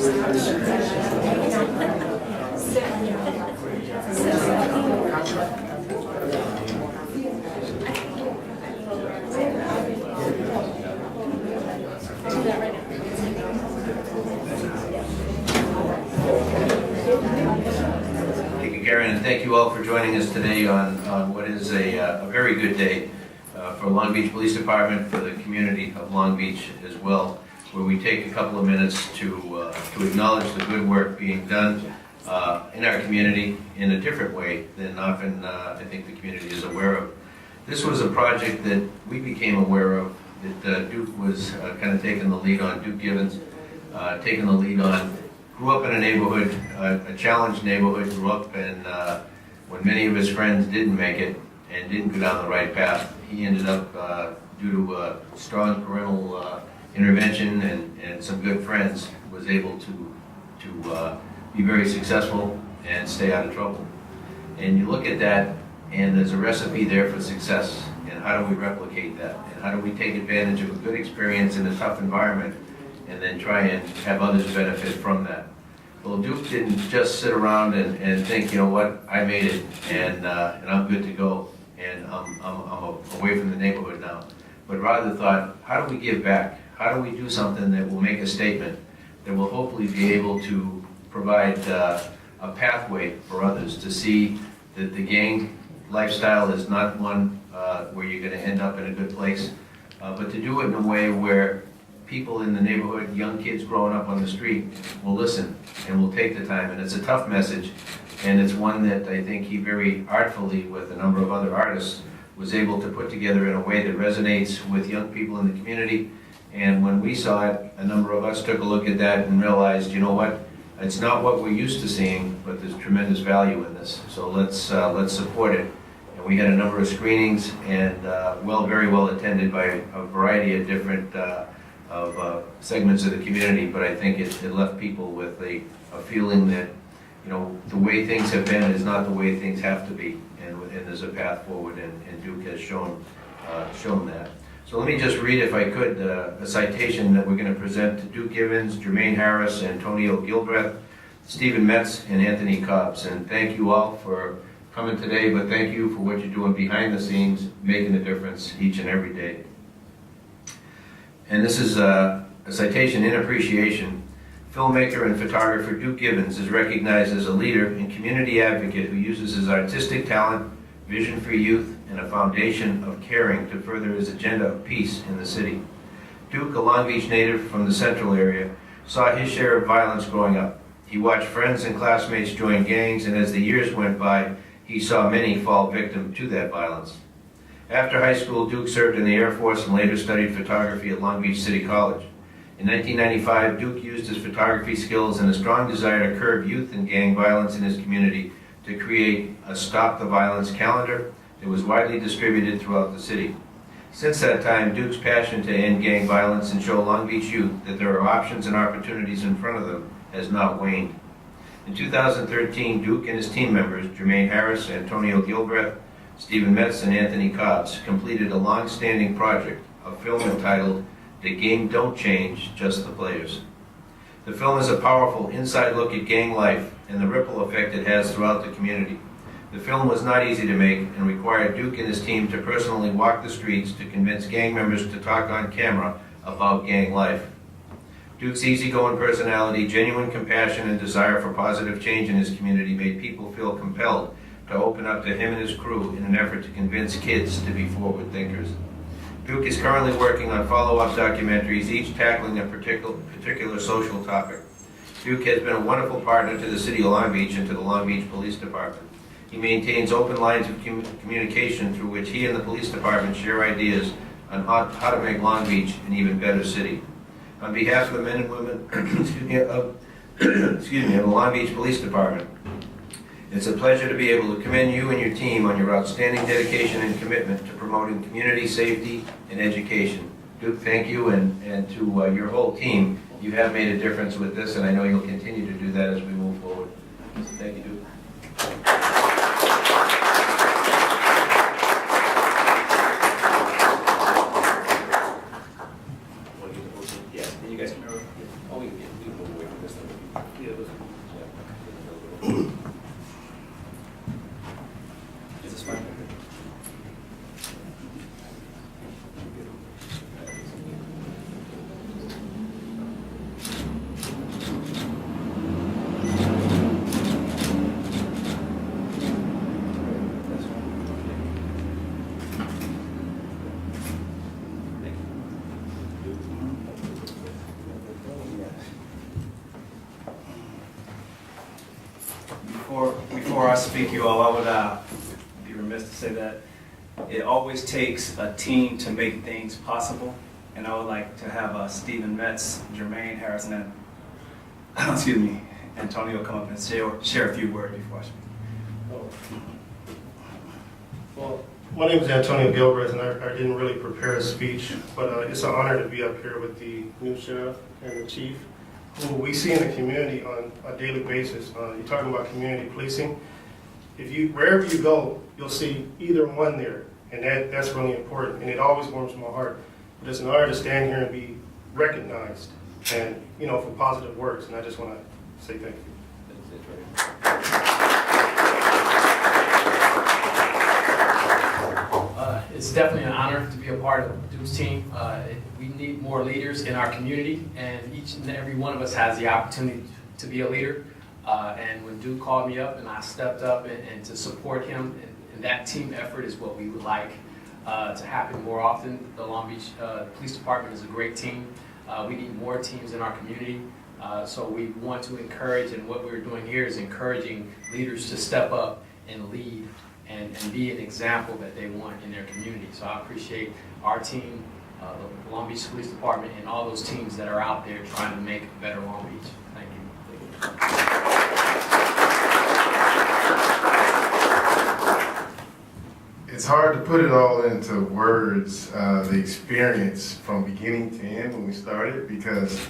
Thank you, Karen, and thank you all for joining us today on what is a very good day for Long Beach Police Department, for the community of Long Beach as well, where we take a couple of minutes to acknowledge the good work being done in our community in a different way than often I think the community is aware of. This was a project that we became aware of, that Duke was kind of taking the lead on, Duke Givens taking the lead on. Grew up in a neighborhood, a challenged neighborhood, grew up and when many of his friends didn't make it and didn't go down the right path, he ended up, due to strong parental intervention and some good friends, was able to be very successful and stay out of trouble. And you look at that, and there's a recipe there for success. And how do we replicate that? And how do we take advantage of a good experience in a tough environment and then try and have others benefit from that? Well, Duke didn't just sit around and think, you know what, I made it, and I'm good to go, and I'm away from the neighborhood now. But rather thought, how do we give back? How do we do something that will make a statement, that will hopefully be able to provide a pathway for others to see that the gang lifestyle is not one where you're going to end up in a good place, but to do it in a way where people in the neighborhood, young kids growing up on the street, will listen and will take the time. And it's a tough message, and it's one that I think he very artfully, with a number of other artists, was able to put together in a way that resonates with young people in the community. And when we saw it, a number of us took a look at that and realized, you know what, it's not what we're used to seeing, but there's tremendous value in this. So let's support it. And we had a number of screenings, and very well attended by a variety of different segments of the community. But I think it left people with a feeling that, you know, the way things have been is not the way things have to be, and there's a path forward, and Duke has shown that. So let me just read, if I could, a citation that we're going to present to Duke Givens, Jermaine Harris, Antonio Gilbreath, Stephen Metz, and Anthony Cobbs. And thank you all for coming today, but thank you for what you're doing behind the scenes, making a difference each and every day. And this is a citation in appreciation. Filmmaker and photographer Duke Givens is recognized as a leader and community advocate who uses his artistic talent, vision for youth, and a foundation of caring to further his agenda of peace in the city. Duke, a Long Beach native from the Central area, saw his share of violence growing up. He watched friends and classmates join gangs, and as the years went by, he saw many fall victim to that violence. After high school, Duke served in the Air Force and later studied photography at Long Beach City College. In 1995, Duke used his photography skills and a strong desire to curb youth and gang violence in his community to create a Stop the Violence calendar that was widely distributed throughout the city. Since that time, Duke's passion to end gang violence and show Long Beach youth that there are options and opportunities in front of them has not waned. In 2013, Duke and his team members, Jermaine Harris, Antonio Gilbreath, Stephen Metz, and Anthony Cobbs, completed a long-standing project, a film entitled The Game Don't Change, Just the Players. The film is a powerful inside look at gang life and the ripple effect it has throughout the community. The film was not easy to make and required Duke and his team to personally walk the streets to convince gang members to talk on camera about gang life. Duke's easygoing personality, genuine compassion, and desire for positive change in his community made people feel compelled to open up to him and his crew in an effort to convince kids to be forward thinkers. Duke is currently working on follow-up documentaries, each tackling a particular social topic. Duke has been a wonderful partner to the City of Long Beach and to the Long Beach Police Department. He maintains open lines of communication through which he and the police department share ideas on how to make Long Beach an even better city. On behalf of the men and women of the Long Beach Police Department, it's a pleasure to be able to commend you and your team on your outstanding dedication and commitment to promoting community safety and education. Duke, thank you, and to your whole team. You have made a difference with this, and I know you'll continue to do that as we move forward. So thank you, Duke. Yeah, and you guys can. Oh, we can move away from this. I speak, you all, I would be remiss to say that it always takes a team to make things possible. And I would like to have Stephen Metz, Jermaine Harris, and excuse me, Antonio come up and share a few words before I speak. Well, my name is Antonio Gilbreath, and I didn't really prepare a speech, but it's an honor to be up here with the new sheriff and the chief, who we see in the community on a daily basis. You're talking about community policing. Wherever you go, you'll see either one there, and that's really important, and it always warms my heart. But it's an honor to stand here and be recognized, and for positive works, and I just want to say thank you. It's definitely an honor to be a part of Duke's team. We need more leaders in our community, and each and every one of us has the opportunity to be a leader. And when Duke called me up and I stepped up and to support him, and that team effort is what we would like to happen more often. The Long Beach Police Department is a great team. We need more teams in our community. So we want to encourage, and what we're doing here is encouraging leaders to step up and lead and be an example that they want in their community. So I appreciate our team, the Long Beach Police Department, and all those teams that are out there trying to make a better Long Beach. Thank you. It's hard to put it all into words, the experience from beginning to end when we started, because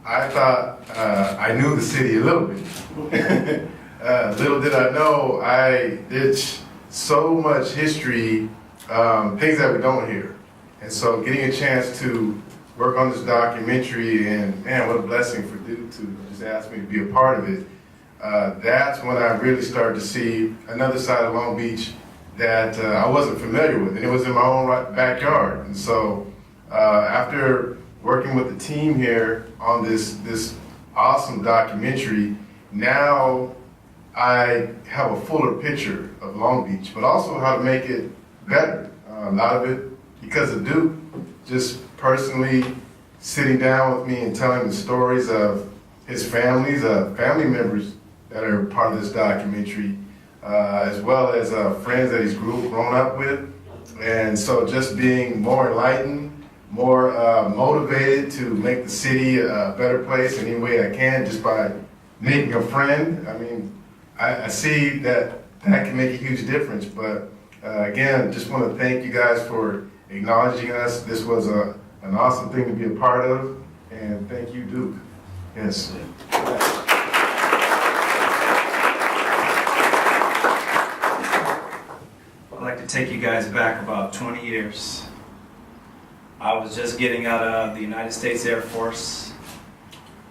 I thought I knew the city a little bit. Little did I know, it's so much history, things that we don't hear. And so getting a chance to work on this documentary, and man, what a blessing for Duke to just ask me to be a part of it. That's when I really started to see another side of Long Beach that I wasn't familiar with, and it was in my own backyard. And so after working with the team here on this awesome documentary, now I have a fuller picture of Long Beach, but also how to make it better. A lot of it because of Duke, just personally sitting down with me and telling the stories of his family members that are part of this documentary, as well as friends that he's grown up with. And so just being more enlightened, more motivated to make the city a better place in any way I can, just by making a friend. I mean, I see that can make a huge difference. But again, just want to thank you guys for acknowledging us. This was an awesome thing to be a part of. And thank you, Duke. Yes. I'd like to take you guys back about 20 years. I was just getting out of the United States Air Force,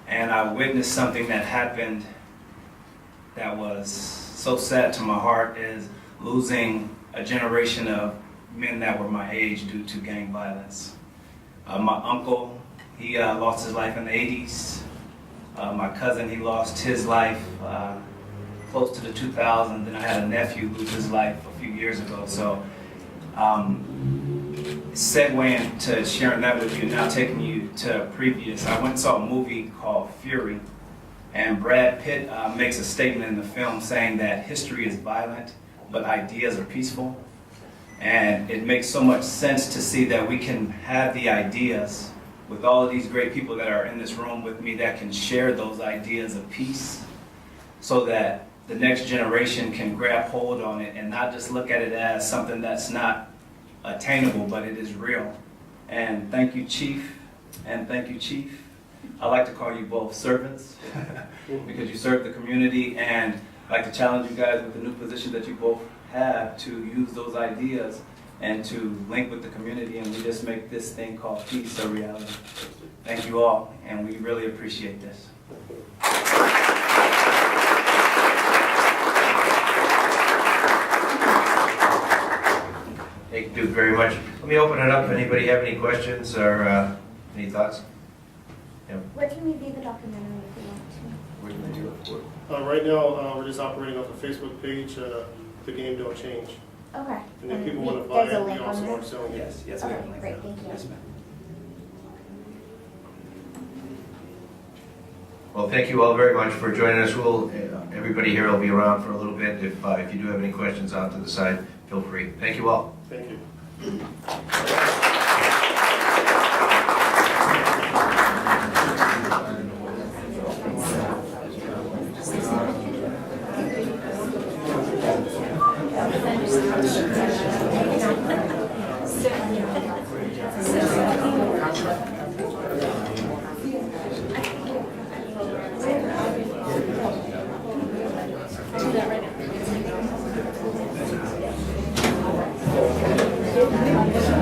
and I witnessed something that happened that was so sad to my heart, is losing a generation of men that were my age due to gang violence. My uncle, he lost his life in the 80s. My cousin, he lost his life close to the 2000s. Then I had a nephew lose his life a few years ago. So segueing to sharing that with you, now taking you to previous, I went and saw a movie called Fury, and Brad Pitt makes a statement in the film saying that history is violent, but ideas are peaceful. And it makes so much sense to see that we can have the ideas with all of these great people that are in this room with me that can share those ideas of peace, so that the next generation can grab hold on it and not just look at it as something that's not attainable, but it is real. And thank you, Chief, and thank you, Chief. I like to call you both servants because you serve the community, and I'd like to challenge you guys with the new position that you both have to use those ideas and to link with the community, and we just make this thing called peace a reality. Thank you all, and we really appreciate this. Thank you very much. Let me open it up. Anybody have any questions or any thoughts? Yep. Where can we view the documentary if we want to? Where can they do it? Right now, we're just operating off the Facebook page, The Game Don't Change. Okay. And if people want to buy there's a it, we link also on are there? selling it. Yes, yes, Okay, we have a link. great, thank you. Yes, ma'am. Well, thank you all very much for joining us. Everybody here will be around for a little bit. If you do have any questions out to the side, feel free. Thank you all. Thank you. Do that right now.